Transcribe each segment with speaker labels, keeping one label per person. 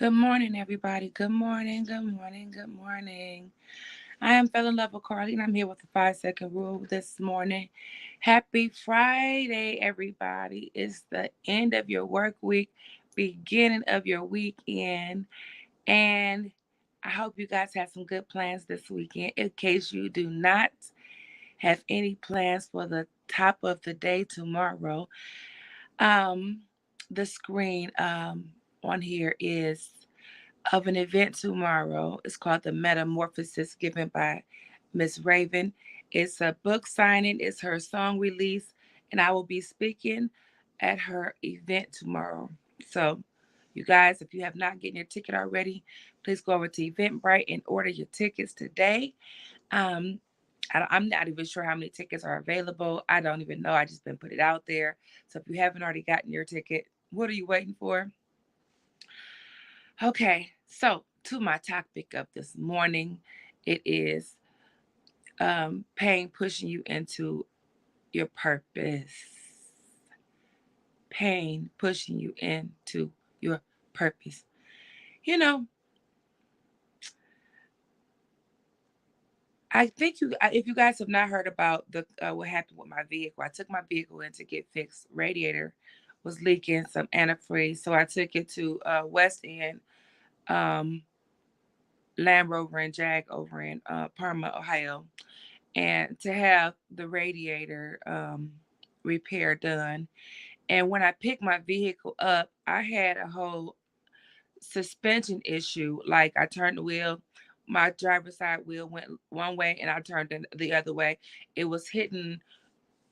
Speaker 1: Good morning, everybody. Good morning, good morning, good morning. I am Fell in Love with Carly, and I'm here with the 5 second rule this morning. Happy Friday, everybody. It's the end of your work week, beginning of your weekend, and I hope you guys have some good plans this weekend. In case you do not have any plans for the top of the day tomorrow, um, the screen on here is of an event tomorrow. It's called The Metamorphosis, given by Miss Raven. It's a book signing, it's her song release, and I will be speaking at her event tomorrow. So, you guys, if you have not gotten your ticket already, please go over to Eventbrite and order your tickets today. Um, I'm not even sure how many tickets are available. I don't even know. I just been put it out there. So if you haven't already gotten your ticket, what are you waiting for? Okay, so to my topic of this morning, it is pain pushing you into your purpose. Pain pushing you into your purpose. You know, I think if you guys have not heard about the what happened with my vehicle, I took my vehicle in to get fixed. Radiator was leaking some antifreeze, so I took it to West End um, Land Rover and Jag over in Parma, Ohio, and to have the radiator repair done. And when I picked my vehicle up, I had a whole suspension issue. Like I turned the wheel, my driver's side wheel went one way and I turned it the other way. It was hitting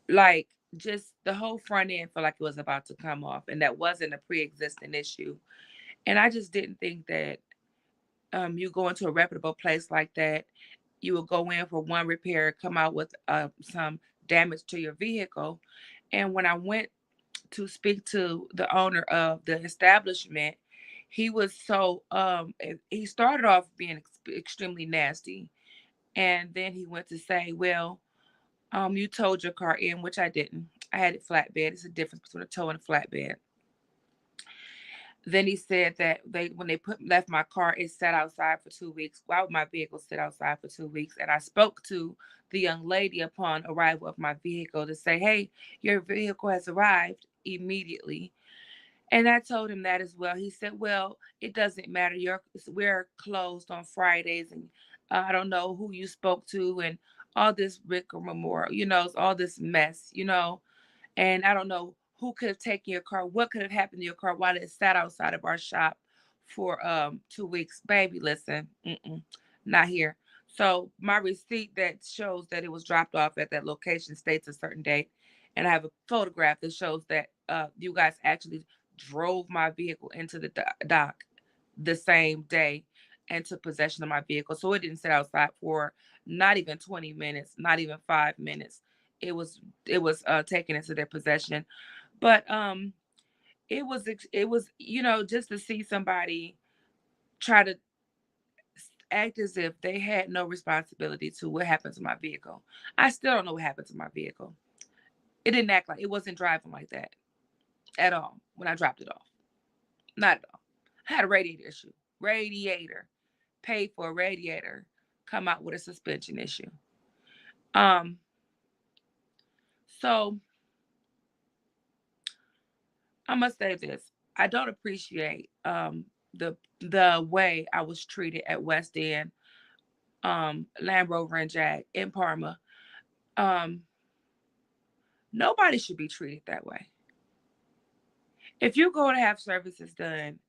Speaker 1: like just the whole front end felt like it was about to come off. And that wasn't a pre existing issue. And I just didn't think that you go into a reputable place like that, you will go in for one repair, come out with some damage to your vehicle. And when I went to speak to the owner of the establishment, he was he started off being extremely nasty. And then he went to say, well, you towed your car in, which I didn't. I had it flatbed. It's a difference between a tow and a flatbed. Then he said that when they left my car, it sat outside for 2 weeks. Why would my vehicle sit outside for 2 weeks? And I spoke to the young lady upon arrival of my vehicle to say, "Hey, your vehicle has arrived immediately." And I told him that as well. He said, "Well, it doesn't matter. We're closed on Fridays, and I don't know who you spoke to, and all this rigmarole, all this mess, and I don't know who could have taken your car, what could have happened to your car while it sat outside of our shop for 2 weeks. Baby, listen, not here." So my receipt that shows that it was dropped off at that location states a certain date, and I have a photograph that shows that you guys actually drove my vehicle into the dock the same day and took possession of my vehicle. So it didn't sit outside for not even 20 minutes, not even 5 minutes. It was taken into their possession. But it was just to see somebody try to act as if they had no responsibility to what happened to my vehicle. I still don't know what happened to my vehicle. It didn't act like it wasn't driving like that at all when I dropped it off. Not at all. I had a radiator issue. Radiator. Paid for a radiator. Come out with a suspension issue. Um, so I must say this. I don't appreciate the way I was treated at West End, Land Rover and Jag in Parma. Um, Nobody should be treated that way. If you go to have services done,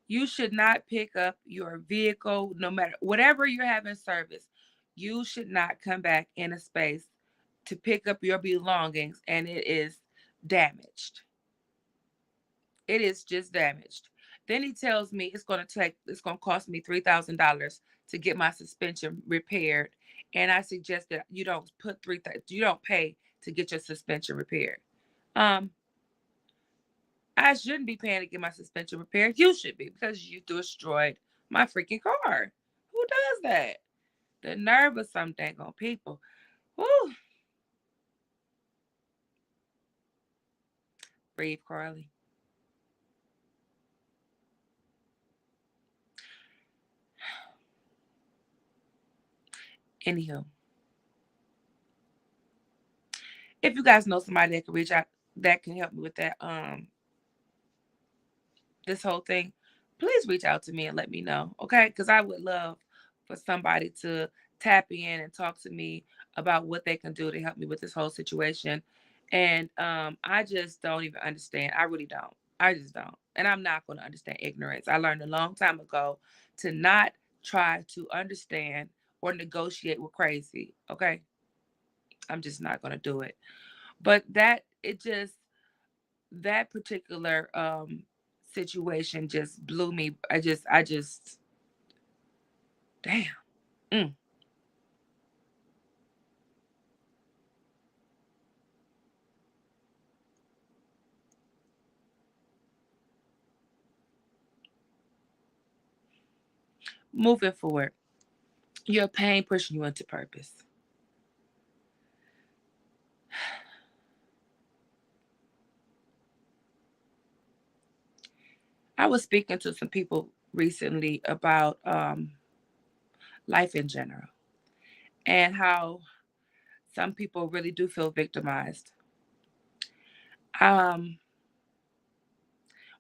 Speaker 1: you should not pick up your vehicle, no matter whatever you're having service. You should not come back in a space to pick up your belongings and it is damaged. It is just damaged. Then he tells me it's going to cost me $3,000 to get my suspension repaired, and I suggest that you don't pay to get your suspension repaired. Um, I shouldn't be paying to get my suspension repaired. You should be because you destroyed my freaking car. Who does that? The nerve of some dang on people. Woo! Breathe, Carly. Anywho, if you guys know somebody that can reach out, that can help me with that, this whole thing, please reach out to me and let me know, okay? Because I would love for somebody to tap in and talk to me about what they can do to help me with this whole situation. And I just don't even understand. I really don't. I just don't. And I'm not going to understand ignorance. I learned a long time ago to not try to understand or negotiate with crazy, okay? I'm just not going to do it. But that particular situation just blew me. I just damn. Mm. Moving forward, your pain pushing you into purpose. I was speaking to some people recently about life in general and how some people really do feel victimized. Um,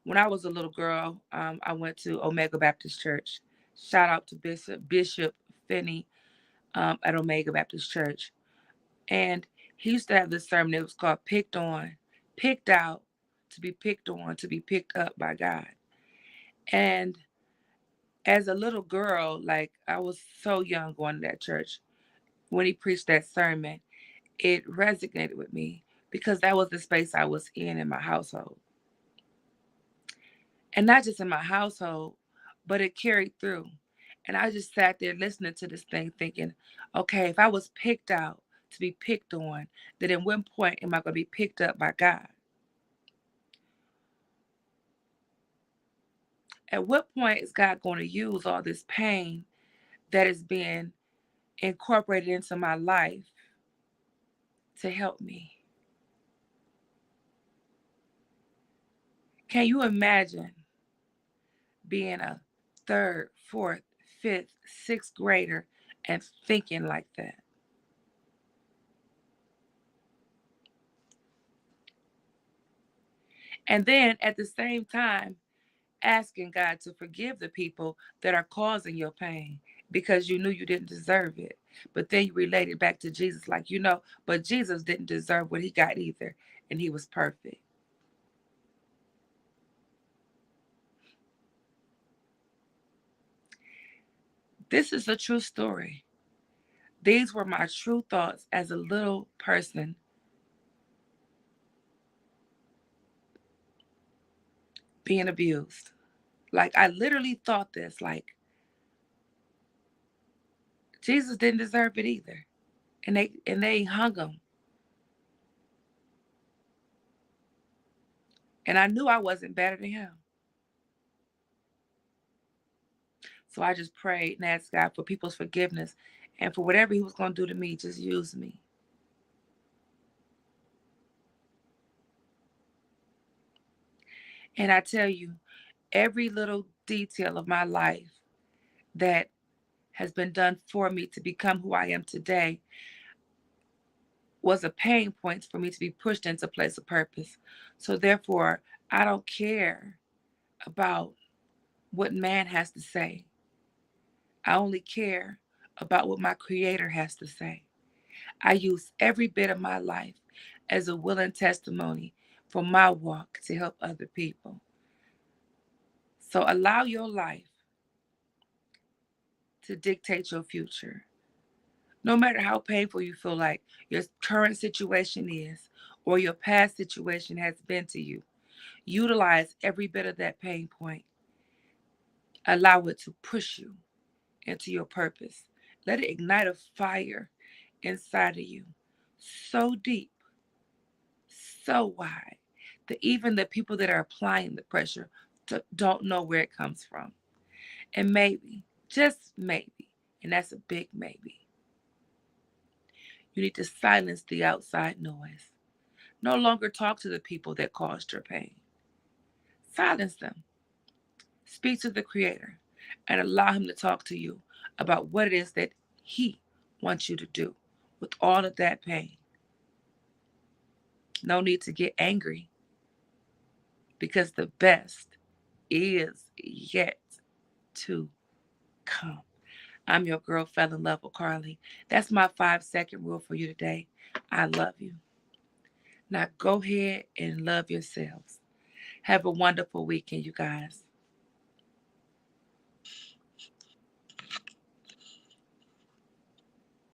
Speaker 1: when I was a little girl, I went to Omega Baptist Church. Shout out to Bishop Finney at Omega Baptist Church. And he used to have this sermon. It was called Picked On, Picked Out, to be picked on, to be picked up by God. And as a little girl, like I was so young going to that church, when he preached that sermon, it resonated with me because that was the space I was in my household. And not just in my household, but it carried through. And I just sat there listening to this thing thinking, okay, if I was picked out to be picked on, then at one point am I going to be picked up by God? At what point is God going to use all this pain that is being incorporated into my life to help me? Can you imagine being a third, fourth, fifth, sixth grader and thinking like that? And then at the same time, asking God to forgive the people that are causing your pain because you knew you didn't deserve it. But then you related back to Jesus, like, but Jesus didn't deserve what he got either, and he was perfect. This is a true story. These were my true thoughts as a little person being abused. Like, I literally thought this, like, Jesus didn't deserve it either. And they hung him. And I knew I wasn't better than him. So I just prayed and asked God for people's forgiveness. And for whatever he was going to do to me, just use me. And I tell you, every little detail of my life that has been done for me to become who I am today was a pain point for me to be pushed into a place of purpose. So therefore, I don't care about what man has to say. I only care about what my creator has to say. I use every bit of my life as a willing testimony for my walk to help other people. So allow your life to dictate your future. No matter how painful you feel like your current situation is or your past situation has been to you, utilize every bit of that pain point. Allow it to push you into your purpose. Let it ignite a fire inside of you so deep, so wide, that even the people that are applying the pressure don't know where it comes from. And maybe, just maybe, and that's a big maybe, you need to silence the outside noise. No longer talk to the people that caused your pain. Silence them. Speak to the Creator and allow Him to talk to you about what it is that He want you to do with all of that pain. No need to get angry because the best is yet to come. I'm your girl, fell in love with Carly. That's my 5-second rule for you today. I love you. Now go ahead and love yourselves. Have a wonderful weekend, you guys.